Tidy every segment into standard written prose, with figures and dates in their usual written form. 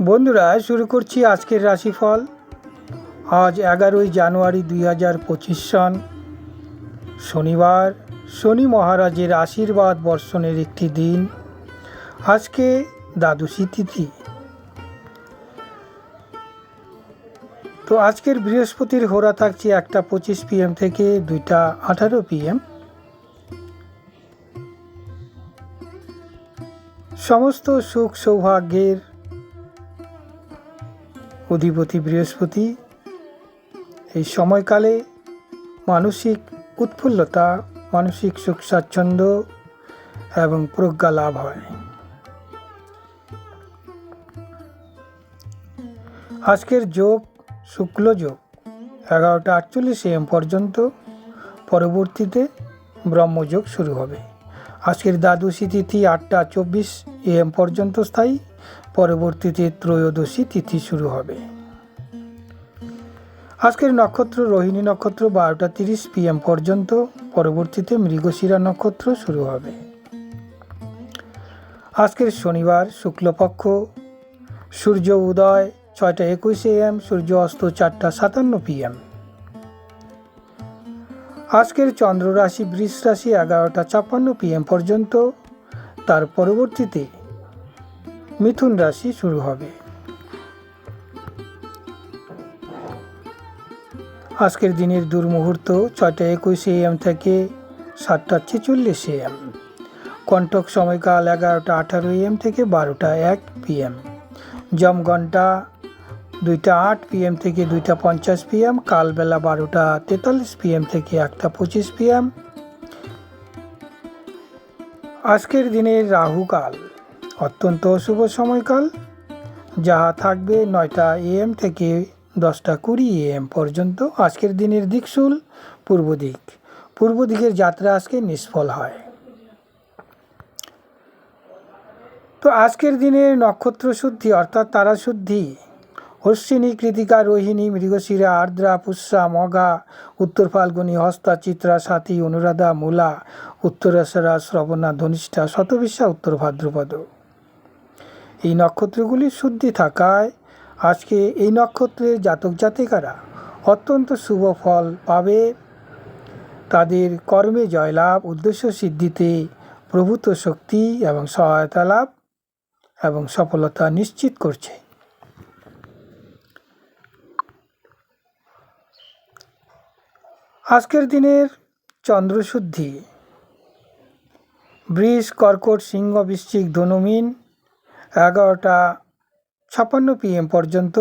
বন্ধুরা, শুরু করছি আজকের রাশিফল। আজ 11ই জানুয়ারি 2025 সন, শনিবার। শনি মহারাজের আশীর্বাদ বর্ষণের একটি দিন। আজকে দ্বাদশী তিথি। তো আজকের বৃহস্পতির হোরা থাকছে 1:25 PM থেকে 2:18 PM। সমস্ত সুখ সৌভাগ্যের অধিপতি বৃহস্পতি। এই সময়কালে মানসিক উৎফুল্লতা, মানসিক সুখ স্বাচ্ছন্দ্য এবং প্রজ্ঞা লাভ হয়। আজকের যোগ শুক্ল যোগ 11:48 AM পর্যন্ত, পরবর্তীতে ব্রহ্মযোগ শুরু হবে। আজকের দ্বাদশী তিথি 8:24 AM পর্যন্ত স্থায়ী, পরবর্তীতে ত্রয়োদশী তিথি শুরু হবে। আজকের নক্ষত্র রোহিণী নক্ষত্র 12:30 PM পর্যন্ত, পরবর্তীতে মৃগশিরা নক্ষত্র শুরু হবে। আজকের শনিবার শুক্লপক্ষ, সূর্য উদয় 6:21 AM, সূর্য অস্ত 4:57 PM। আজকের চন্দ্র রাশি বৃষ রাশি 11:56 PM পর্যন্ত, তার পরবর্তীতে মিথুন রাশি শুরু হবে। আজকের দিনের দুর্মুহূর্ত 6:21 AM থেকে 7:46 AM। কণ্টক সময়কাল 11:18 AM থেকে 12:01 PM। যমঘণ্টা 2:08 PM থেকে 2:50 PM। কালবেলা 12:43 PM থেকে 1:25 PM। আজকের দিনের রাহুকাল অত্যন্ত শুভ সময়কাল, যাহা থাকবে 9টা AM থেকে 10:20 AM পর্যন্ত। আজকের দিনের দিকশুল পূর্ব দিক। পূর্ব দিকের যাত্রা আজকে নিষ্ফল হয়। তো আজকের দিনের নক্ষত্র শুদ্ধি অর্থাৎ তারা শুদ্ধি: অশ্বিনী, কৃতিকা, রোহিণী, মৃগশিরা, আর্দ্রা, পুষ্যা, মঘা, উত্তর ফাল্গুনী, হস্তা, চিত্রা, স্বাতী, অনুরাধা, মূলা, উত্তরাষাঢ়া, শ্রবণা, ধনিষ্ঠা, শতবিশা, উত্তর ভাদ্রপদ। এই নক্ষত্রগুলি শুদ্ধি থাকায় আজকে এই নক্ষত্রের জাতক জাতিকারা অত্যন্ত শুভ ফল পাবে। তাদের কর্মে জয়লাভ, উদ্দেশ্য সিদ্ধিতে প্রভূত শক্তি এবং সহায়তা লাভ এবং সফলতা নিশ্চিত করছে। আজকের দিনের চন্দ্রশুদ্ধি: বৃষ, কর্কট, সিংহ, বৃশ্চিক, ধনু, মীন 11:56 PM পর্যন্ত,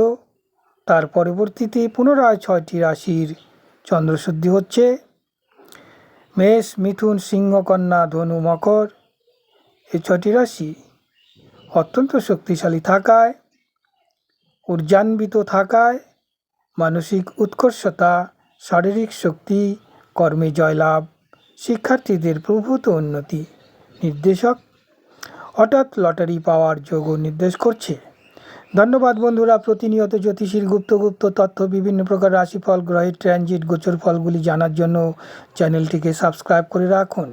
তার পরবর্তীতে পুনরায় 6টি রাশির চন্দ্রশুদ্ধি হচ্ছে। মেষ, মিথুন, সিংহ, কন্যা, ধনু, মকর এই 6টি রাশি অত্যন্ত শক্তিশালী থাকায়, ঊর্জান্বিত থাকায় মানসিক উৎকর্ষতা, শারীরিক শক্তি, কর্মে জয়লাভ, শিক্ষার্থীদের প্রভূত উন্নতি নির্দেশক। হঠাৎ লটারি পাওয়ার যোগও নির্দেশ করছে। ধন্যবাদ বন্ধুরা। প্রতিনিয়ত জ্যোতিষীর গুপ্ত তথ্য, বিভিন্ন প্রকার রাশিফল, গ্রহের ট্রানজিট, গোচর ফলগুলি জানার জন্য চ্যানেলটিকে সাবস্ক্রাইব করে রাখুন।